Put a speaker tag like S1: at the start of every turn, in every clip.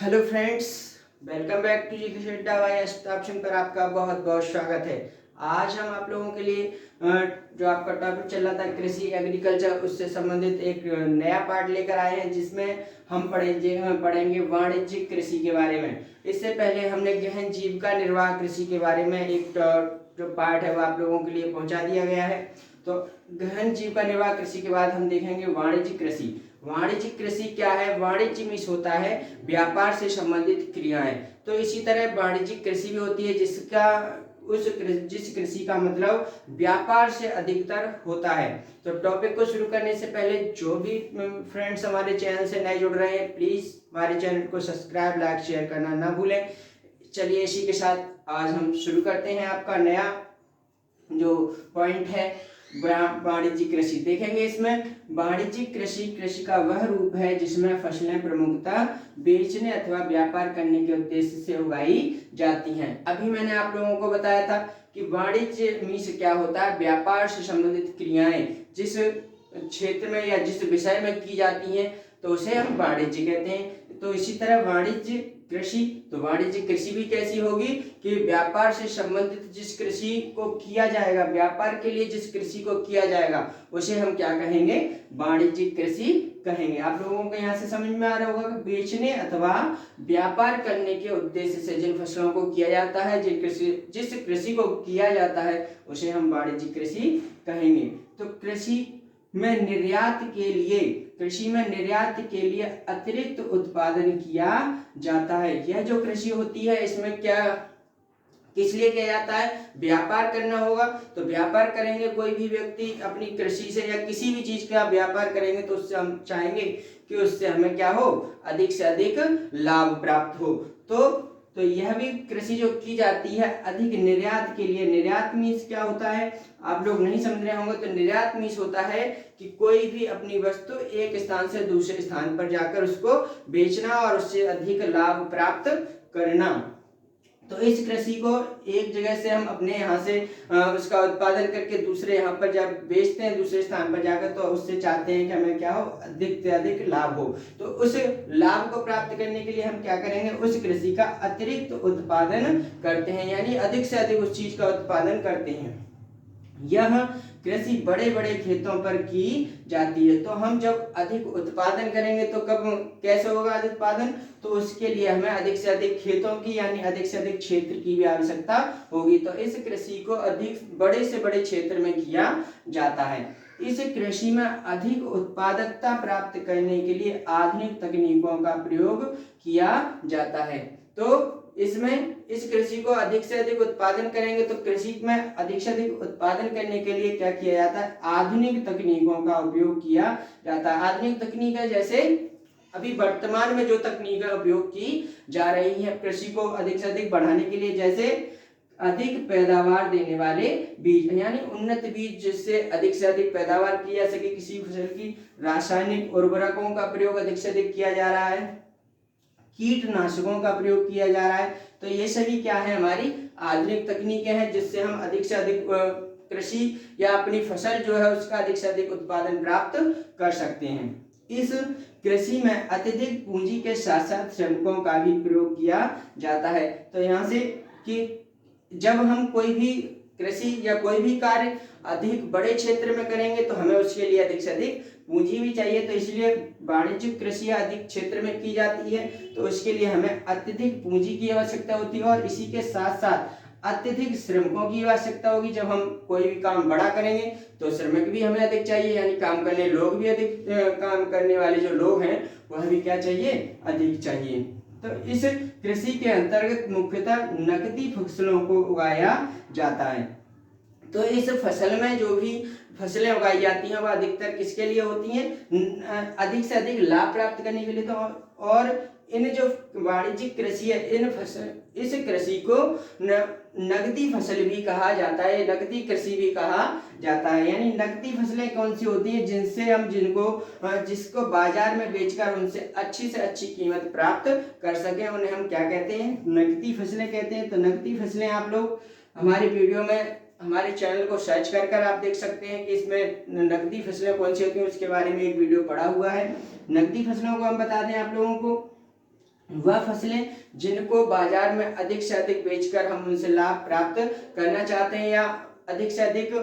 S1: Hello friends, welcome back to जी शेड्डा भाई एस्टाब्लिशिंग पर आपका बहुत बहुत स्वागत है। आज हम आप लोगों के लिए जो आपका टॉपिक चल रहा था कृषि एग्रीकल्चर, उससे संबंधित एक नया पार्ट लेकर आए हैं जिसमें हम पढ़ेंगे वाणिज्यिक कृषि के बारे में। इससे पहले हमने गहन जीविका निर्वाह कृषि के बारे में एक जो पार्ट है वो आप लोगों के लिए पहुंचा दिया गया है। तो गहन जीविका निर्वाह कृषि के बाद हम देखेंगे वाणिज्यिक कृषि। वाणिज्यिक कृषि क्या है? वाणिज्य मीन्स होता है व्यापार से संबंधित क्रियाएं। तो इसी तरह वाणिज्यिक कृषि भी होती है जिस कृषि का मतलब व्यापार से अधिकतर होता है। तो टॉपिक को शुरू करने से पहले जो भी फ्रेंड्स हमारे चैनल से नए जुड़ रहे हैं, प्लीज हमारे चैनल को सब्सक्राइब, लाइक, शेयर करना ना भूलें। चलिए इसी के साथ आज हम शुरू करते हैं। आपका नया जो पॉइंट है वाणिज्यिक कृषि देखेंगे। इसमें वाणिज्यिक कृषि का वह रूप है जिसमें फसलें प्रमुखतः बेचने अथवा व्यापार करने के उद्देश्य से उगाई जाती हैं। अभी मैंने आप लोगों को बताया था कि वाणिज्य मीन्स क्या होता है? व्यापार से संबंधित क्रियाएं जिस क्षेत्र में या जिस विषय में की जाती हैं तो उसे हम वाणिज्य कहते हैं। तो इसी तरह वाणिज्य कृषि, तो वाणिज्य कृषि भी कैसी होगी कि व्यापार से संबंधित जिस कृषि को किया जाएगा, व्यापार के लिए जिस कृषि को किया जाएगा उसे हम क्या कहेंगे? वाणिज्यिक कृषि कहेंगे। आप लोगों को यहाँ से समझ में आ रहा होगा कि बेचने अथवा व्यापार करने के उद्देश्य से जिन फसलों को किया जाता है, जिस कृषि को किया जाता है उसे हम वाणिज्यिक कृषि कहेंगे। तो कृषि में निर्यात के लिए अतिरिक्त उत्पादन किया जाता है। यह जो कृषि होती है इसमें क्या किस लिए किया जाता है? व्यापार करना होगा। तो व्यापार करेंगे, कोई भी व्यक्ति अपनी कृषि से या किसी भी चीज का व्यापार करेंगे तो उससे हम चाहेंगे कि उससे हमें क्या हो? अधिक से अधिक लाभ प्राप्त हो। तो यह भी कृषि जो की जाती है अधिक निर्यात के लिए। निर्यात मीन्स क्या होता है? आप लोग नहीं समझ रहे होंगे। तो निर्यात मीन्स होता है कि कोई भी अपनी वस्तु एक स्थान से दूसरे स्थान पर जाकर उसको बेचना और उससे अधिक लाभ प्राप्त करना। तो इस कृषि को एक जगह से हम अपने यहाँ से उसका उत्पादन करके दूसरे यहाँ पर जब बेचते हैं, दूसरे स्थान पर जाकर, तो उससे चाहते हैं कि हमें क्या हो? अधिक से अधिक लाभ हो। तो उस लाभ को प्राप्त करने के लिए हम क्या करेंगे? उस कृषि का अतिरिक्त उत्पादन करते हैं, यानी अधिक से अधिक उस चीज का उत्पादन करते हैं। यह कृषि बड़े बड़े खेतों पर की जाती है। तो हम जब अधिक उत्पादन करेंगे तो कब कैसे होगा अधिक उत्पादन? तो उसके लिए हमें अधिक से अधिक खेतों की यानी अधिक से अधिक क्षेत्र की भी आवश्यकता होगी। तो इस कृषि को अधिक बड़े से बड़े क्षेत्र में किया जाता है। इस कृषि में अधिक उत्पादकता प्राप्त करने के लिए आधुनिक तकनीकों का प्रयोग किया जाता है। तो इसमें इस कृषि को अधिक से अधिक उत्पादन करेंगे तो कृषि में अधिक से अधिक उत्पादन करने के लिए क्या किया जाता है? आधुनिक तकनीकों का उपयोग किया जाता है। आधुनिक तकनीक है जैसे अभी वर्तमान में जो तकनीकें उपयोग की जा रही हैं कृषि को अधिक से अधिक बढ़ाने के लिए, जैसे अधिक पैदावार देने वाले बीज यानी उन्नत बीज जिससे अधिक से अधिक पैदावार की जा सके किसी फसल की। रासायनिक उर्वरकों का प्रयोग अधिक से अधिक किया जा रहा है। कीटनाशकों का प्रयोग किया जा रहा है। तो ये सभी क्या है? हमारी आधुनिक तकनीकें हैं जिससे हम अधिक से अधिक कृषि या अपनी फसल जो है उसका अधिक से अधिक उत्पादन प्राप्त कर सकते हैं। इस कृषि में अत्यधिक पूंजी के साथ साथ श्रमिकों का भी प्रयोग किया जाता है। तो यहाँ से कि जब हम कोई भी कृषि या कोई भी कार्य अधिक बड़े क्षेत्र में करेंगे तो हमें उसके लिए अधिक से अधिक पूंजी भी चाहिए। तो इसलिए वाणिज्यिक कृषि अधिक क्षेत्र में की जाती है तो उसके लिए हमें अत्यधिक पूंजी की आवश्यकता होती है और इसी के साथ साथ अत्यधिक श्रमिकों की आवश्यकता होगी। जब हम कोई भी काम बड़ा करेंगे तो श्रमिक भी हमें अधिक चाहिए, यानी काम करने लोग भी अधिक, काम करने वाले जो लोग हैं वह भी क्या चाहिए? अधिक चाहिए। तो इस कृषि के अंतर्गत मुख्यतः नकदी फसलों को उगाया जाता है। तो इस फसल में जो भी फसलें उगाई जाती हैं वह अधिकतर किसके लिए होती हैं? अधिक से अधिक लाभ प्राप्त करने के लिए। तो और इन जो वाणिज्यिक कृषि है इस कृषि को नकदी फसल भी कहा जाता है, नकदी कृषि भी कहा जाता है। यानी नकदी फसलें कौन सी होती हैं? जिसको बाजार में बेचकर उनसे अच्छी से अच्छी कीमत प्राप्त कर सके उन्हें हम क्या कहते हैं? नकदी फसलें कहते हैं। तो नकदी फसलें आप लोग हमारे वीडियो में हमारे चैनल को सर्च कर आप देख सकते हैं कि इसमें नकदी फसलें कौन सी होती हैं, उसके बारे में एक वीडियो पड़ा हुआ है। नकदी फसलों को हम बता दें आप लोगों को, वह फसलें जिनको बाजार में अधिक से अधिक बेचकर हम उनसे लाभ प्राप्त करना चाहते हैं या अधिक से अधिक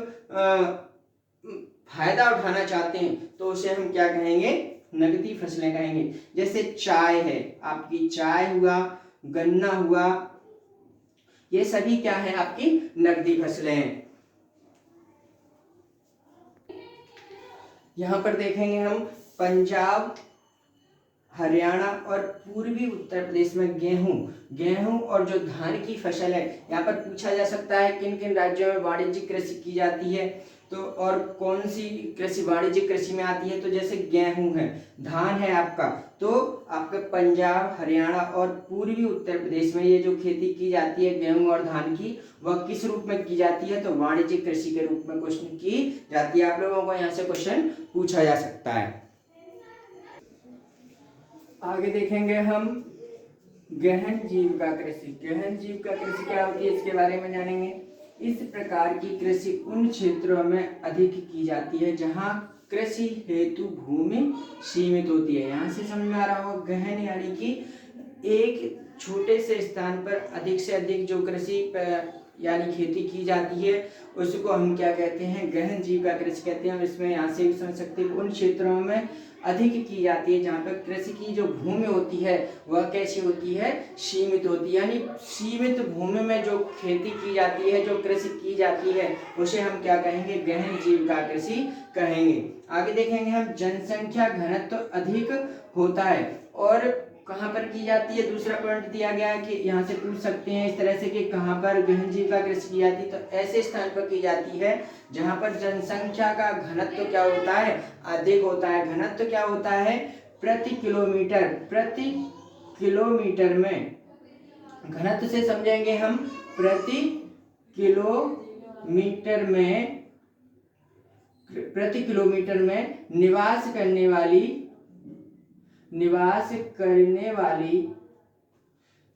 S1: फायदा उठाना चाहते हैं, तो उसे हम क्या कहेंगे, नकदी फसलें कहेंगे। जैसे चाय है, आपकी चाय हुआ, गन्ना हुआ, ये सभी क्या है, आपकी नकदी फसलें हैं। यहाँ पर देखेंगे हम पंजाब, हरियाणा और पूर्वी उत्तर प्रदेश में गेहूं और जो धान की फसल है, यहाँ पर पूछा जा सकता है किन किन राज्यों में वाणिज्यिक कृषि की जाती है, तो और कौन सी कृषि वाणिज्यिक कृषि में आती है। तो जैसे गेहूं है, धान है आपका, तो आपका पंजाब, हरियाणा और पूर्वी उत्तर प्रदेश में ये जो खेती की जाती है गेहूं और धान की, वह किस रूप में की जाती है, तो वाणिज्यिक कृषि के रूप में क्वेश्चन की जाती है। आप लोगों को यहाँ से क्वेश्चन पूछा जा सकता है। आगे देखेंगे हम गहन जीविका कृषि। गहन जीविका कृषि क्या होती है, इसके बारे में जानेंगे। इस प्रकार की कृषि उन क्षेत्रों में अधिक की जाती है जहां कृषि हेतु भूमि सीमित होती है। यहाँ से समझ में आ रहा होगा, गहन यानी कि एक छोटे से स्थान पर अधिक से अधिक जो कृषि यानी खेती की जाती है, उसको हम क्या कहते हैं, गहन जीविका कृषि कहते हैं। इसमें यहाँ से भी समझ सकते हैं उन क्षेत्रों में अधिक की जाती है जहाँ पर कृषि की जो भूमि होती है वह कैसी होती है, सीमित होती है। यानी सीमित भूमि में जो खेती की जाती है, जो कृषि की जाती है, उसे हम क्या कहेंगे, गहन जीविका कृषि कहेंगे। आगे देखेंगे हम जनसंख्या घनत्व अधिक होता है और कहाँ पर की जाती है। दूसरा पॉइंट दिया गया है कि यहाँ से पूछ सकते हैं इस तरह से कि कहाँ पर गहन जीविका कृषि की जाती है, तो ऐसे स्थान पर की जाती है जहाँ पर जनसंख्या का घनत्व क्या होता है, अधिक होता है। घनत्व क्या होता है, प्रति किलोमीटर में, घनत्व से समझेंगे हम प्रति किलोमीटर में निवास करने वाली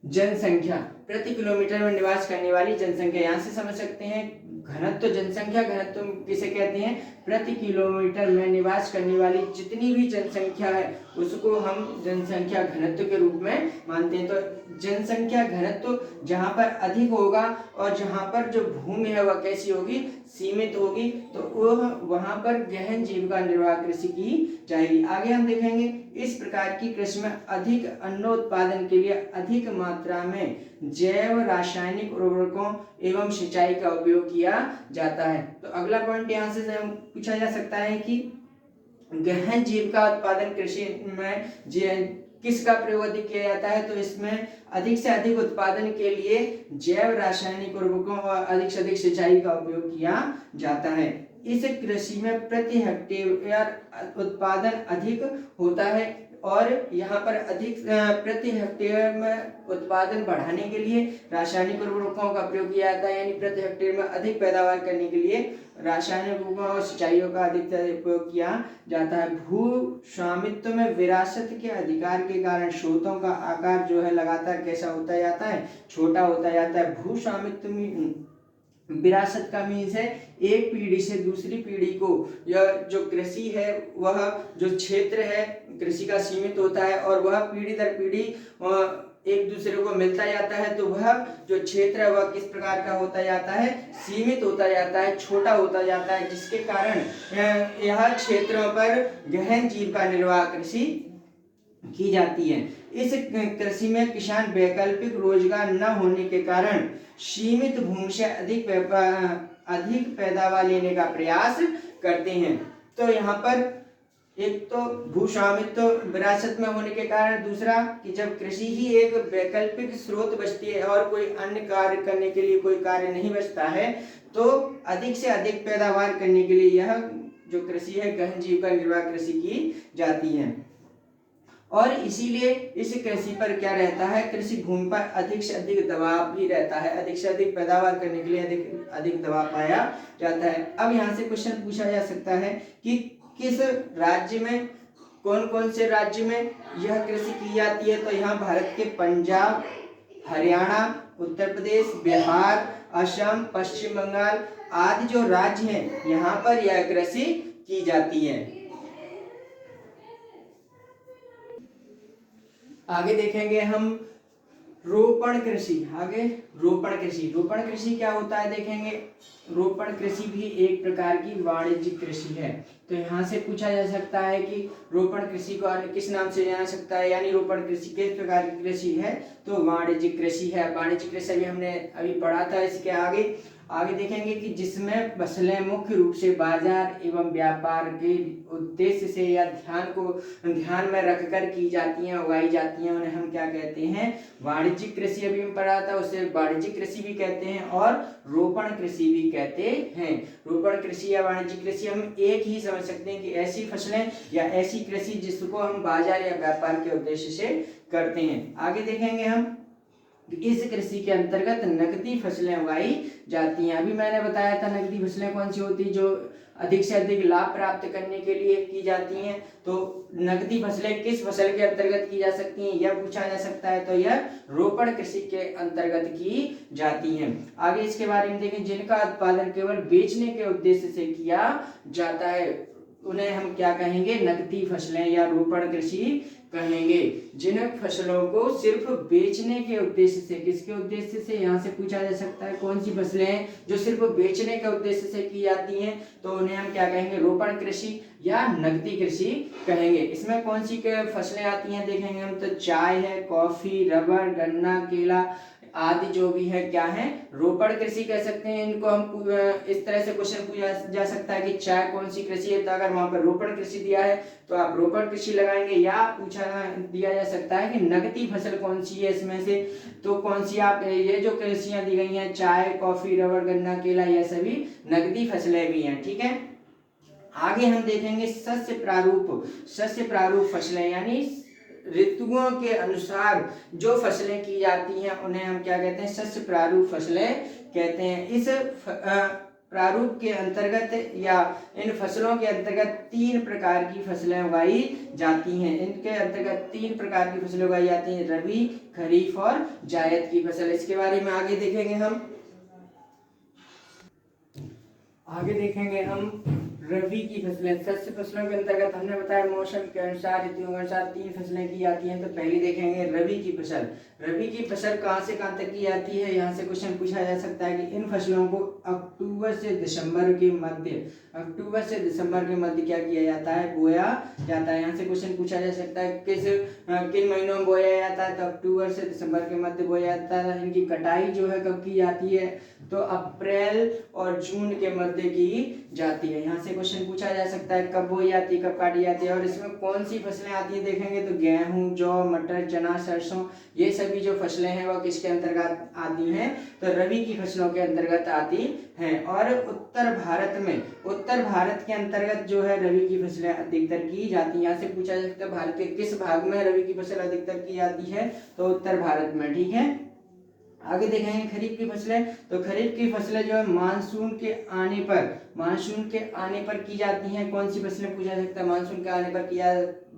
S1: जनसंख्या, प्रति किलोमीटर में निवास करने वाली जनसंख्या। यहाँ से समझ सकते हैं घनत्व, जनसंख्या घनत्व किसे कहते हैं, प्रति किलोमीटर में निवास करने वाली जितनी भी जनसंख्या है उसको हम जनसंख्या घनत्व के रूप में मानते हैं। तो जनसंख्या घनत्व जहाँ पर अधिक होगा और जहाँ पर जो भूमि है वह कैसी होगी, सीमित होगी, तो वह वहाँ पर गहन जीविका निर्वाह कृषि की जाएगी। आगे हम देखेंगे इस प्रकार की कृषि में अधिक अन्न उत्पादन के लिए अधिक मात्रा में जैव रासायनिक उर्वरकों एवं सिंचाई का उपयोग किया जाता है। तो अगला पॉइंट यहाँ से पूछा जा सकता है कि गहन जीविका उत्पादन कृषि में किसका प्रयोग अधिक किया जाता है, तो इसमें अधिक से अधिक उत्पादन के लिए जैव रासायनिक उर्वरकों और अधिक से अधिक सिंचाई का उपयोग किया जाता है। इस कृषि में प्रति हेक्टेयर उत्पादन अधिक होता है और यहाँ पर अधिक प्रति हेक्टेयर में उत्पादन बढ़ाने के लिए रासायनिक उर्वरकों का प्रयोग किया जाता है। यानी प्रति हेक्टेयर में अधिक पैदावार करने के लिए रासायनिक उर्वरकों और सिंचाइयों का अधिक उपयोग किया जाता है। भू स्वामित्व में विरासत के अधिकार के कारण स्रोतों का आकार जो है लगातार कैसा होता जाता है, छोटा होता जाता है। भू स्वामित्व में विरासत का मीन्स है एक पीढ़ी से दूसरी पीढ़ी को यह जो कृषि है वह जो क्षेत्र है कृषि का सीमित होता है और वह पीढ़ी दर पीढ़ी एक दूसरे को मिलता जाता है, तो वह जो क्षेत्र है वह किस प्रकार का होता जाता है, सीमित होता जाता है, छोटा होता जाता है, जिसके कारण यह क्षेत्रों पर गहन जीविका निर्वाह कृषि की जाती है। इस कृषि में किसान वैकल्पिक रोजगार न होने के कारण सीमित भूमि से अधिक पैदावार लेने का प्रयास करते हैं। तो यहाँ पर एक तो भूस्वामित्व विरासत में होने के कारण, दूसरा कि जब कृषि ही एक वैकल्पिक स्रोत बचती है और कोई अन्य कार्य करने के लिए कोई कार्य नहीं बचता है, तो अधिक से अधिक पैदावार करने के लिए यह जो कृषि है गहन जीविका निर्वाह कृषि की जाती है। और इसीलिए इस कृषि पर क्या रहता है, कृषि भूमि पर अधिक से अधिक दबाव भी रहता है, अधिक से अधिक पैदावार करने के लिए अधिक दबाव पाया जाता है। अब यहाँ से क्वेश्चन पूछा जा सकता है कि किस राज्य में, कौन कौन से राज्य में यह कृषि की जाती है, तो यहाँ भारत के पंजाब, हरियाणा, उत्तर प्रदेश, बिहार, असम, पश्चिम बंगाल आदि जो राज्य हैं यहाँ पर यह कृषि की जाती है। आगे देखेंगे हम रोपण कृषि। आगे रोपण कृषि, रोपण कृषि क्या होता है देखेंगे। रोपण कृषि भी एक प्रकार की वाणिज्यिक कृषि है। तो यहाँ से पूछा जा सकता है कि रोपण कृषि को अन्य किस नाम से जाना सकता है, यानी रोपण कृषि किस प्रकार की कृषि है, तो वाणिज्यिक कृषि है। वाणिज्यिक कृषि भी हमने अभी पढ़ा था। इसके आगे देखेंगे कि जिसमें फसलें मुख्य रूप से बाजार एवं व्यापार के उद्देश्य से या ध्यान में रखकर की जाती हैं, उगाई जाती हैं, उन्हें हम क्या कहते हैं, वाणिज्यिक कृषि। अभी हम पढ़ा था, उसे वाणिज्यिक कृषि भी कहते हैं और रोपण कृषि भी कहते हैं। रोपण कृषि या वाणिज्यिक कृषि हम एक ही समझ सकते हैं कि ऐसी फसलें या ऐसी कृषि जिसको हम बाजार या व्यापार के उद्देश्य से करते हैं। आगे देखेंगे हम इस कृषि के अंतर्गत नकदी फसलें उगाई जाती हैं। अभी मैंने बताया था नकदी फसलें कौन सी होती जो अधिक से अधिक लाभ प्राप्त करने के लिए की जाती हैं। तो नकदी फसलें किस फसल के अंतर्गत की जा सकती हैं, यह पूछा जा सकता है। तो यह रोपण कृषि के अंतर्गत की जाती हैं। आगे इसके बारे में देखें, जिनका उत्पादन केवल बेचने के उद्देश्य से किया जाता है उन्हें हम क्या कहेंगे, नकदी फसलें या रोपण कृषि कहेंगे। जिन फसलों को सिर्फ बेचने के उद्देश्य से, किसके उद्देश्य से, यहाँ से पूछा जा सकता है कौन सी फसलें हैं जो सिर्फ बेचने के उद्देश्य से की जाती हैं, तो उन्हें हम क्या कहेंगे, रोपण कृषि या नकदी कृषि कहेंगे। इसमें कौन सी फसलें आती हैं देखेंगे हम, तो चाय है, कॉफी, रबर, गन्ना, केला आदि जो भी है क्या है, रोपण कृषि कह सकते हैं इनको हम। इस तरह से क्वेश्चन पूछा जा सकता है कि चाय कौन सी कृषि है, तो अगर वहां पर रोपण कृषि दिया है तो आप रोपण कृषि लगाएंगे। या पूछा दिया जा सकता है कि नकदी फसल कौन सी है इसमें से, तो कौन सी आप ये जो कृषियां दी गई हैं चाय, कॉफी, रबर, गन्ना, केला, यह सभी नकदी फसलें भी हैं। ठीक है। आगे हम देखेंगे सस्य प्रारूप फसलें, यानी ऋतुओं के अनुसार जो फसलें की जाती हैं उन्हें हम क्या कहते हैं, सस्य प्रारूप फसलें कहते हैं। इस प्रारूप के अंतर्गत या इन फसलों के अंतर्गत 3 प्रकार की फसलें उगाई जाती हैं। इनके अंतर्गत 3 प्रकार की फसलें उगाई जाती हैं, रबी, खरीफ और जायद की फसल। इसके बारे में आगे देखेंगे हम रबी की फसलें। सस्य फसलों के अंतर्गत हमने बताया मौसम के अनुसार, ऋतुओं के अनुसार 3 फसलें की जाती हैं। तो पहली देखेंगे रबी की फसल। रबी की फसल कहाँ से कहाँ तक की जाती है, यहाँ से क्वेश्चन पूछा जा सकता है कि इन फसलों को अक्टूबर से दिसंबर के मध्य क्या किया जाता है, बोया जाता है। यहाँ से क्वेश्चन पूछा जा सकता है किन महीनों में बोया जाता है, तो अक्टूबर से दिसंबर के मध्य बोया जाता है। इनकी कटाई जो है कब की जाती है, तो अप्रैल और जून के मध्य की जाती है। यहाँ से क्वेश्चन पूछा जा सकता है कब बोई जाती है, कब काटी जाती है। और इसमें कौन सी फसलें आती है देखेंगे, तो गेहूं, जौ, मटर, चना, सरसों, ये सभी जो फसलें हैं वह किसके अंतर्गत आती हैं, तो रबी की फसलों के अंतर्गत आती हैं। और उत्तर भारत के अंतर्गत जो है रबी की फसलें अधिकतर की जाती हैं। यहाँ से पूछा जा सकता है भारत के किस भाग में रबी की फसल अधिकतर की जाती है, तो उत्तर भारत में। ठीक है। आगे देखेंगे खरीफ की फसलें। तो खरीफ की फसलें जो है मानसून के आने पर की जाती हैं। कौन सी फसलें पूछा सकता है, मानसून के आने पर की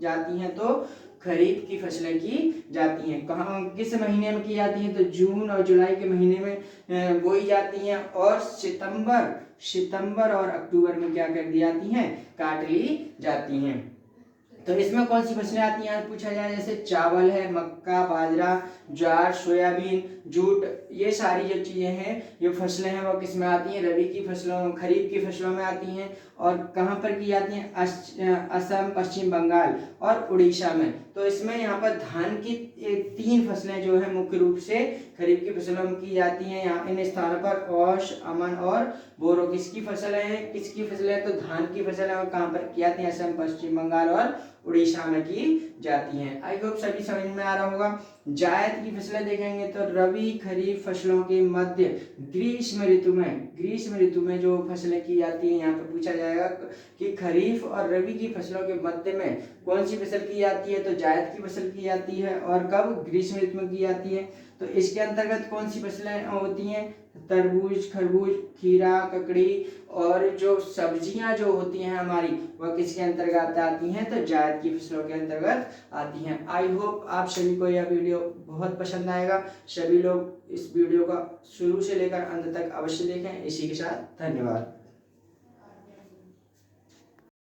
S1: जाती हैं, तो खरीफ की फसलें की जाती हैं। कहाँ किस महीने में की जाती हैं, तो जून और जुलाई के महीने में बोई जाती हैं। और सितंबर और अक्टूबर में क्या कर दी जाती हैं, काट ली जाती हैं। तो इसमें कौन सी फसलें आती हैं पूछा जाए, जैसे चावल है, मक्का, बाजरा, ज्वार, सोयाबीन, जूट, ये सारी जो चीजें हैं, ये फसलें हैं वो किस में आती हैं, रबी की फसलों, खरीफ की फसलों में आती हैं। और कहाँ पर की जाती हैं, असम, पश्चिम बंगाल और उड़ीसा में। तो इसमें यहाँ पर धान की 3 फसलें जो है मुख्य रूप से खरीफ की फसलों में की जाती हैं। यहाँ इन स्थानों पर औश, अमन और बोरो किसकी फसल है, तो धान की फसल है। और कहाँ पर की जाती है, असम, पश्चिम बंगाल और उड़ीसा में की जाती हैं। आई होप सभी समझ में आ रहा होगा। जायद की फसलें देखेंगे तो रबी खरीफ फसलों के मध्य ग्रीष्म ऋतु में जो फसलें की जाती हैं, यहाँ पर पूछा जाएगा कि खरीफ और रबी की फसलों के मध्य में कौन सी फसल की जाती है, तो जायद की फसल की जाती है। और कब, ग्रीष्म ऋतु में की जाती है। तो इसके अंतर्गत कौन सी फसलें होती हैं, तरबूज, खरबूज, खीरा, ककड़ी और जो सब्जियां जो होती हैं हमारी वह किसके अंतर्गत आती हैं, तो जायद की फसलों के अंतर्गत आती हैं। आई होप आप सभी को यह वीडियो बहुत पसंद आएगा। सभी लोग इस वीडियो का शुरू से लेकर अंत तक अवश्य देखें। इसी के साथ धन्यवाद।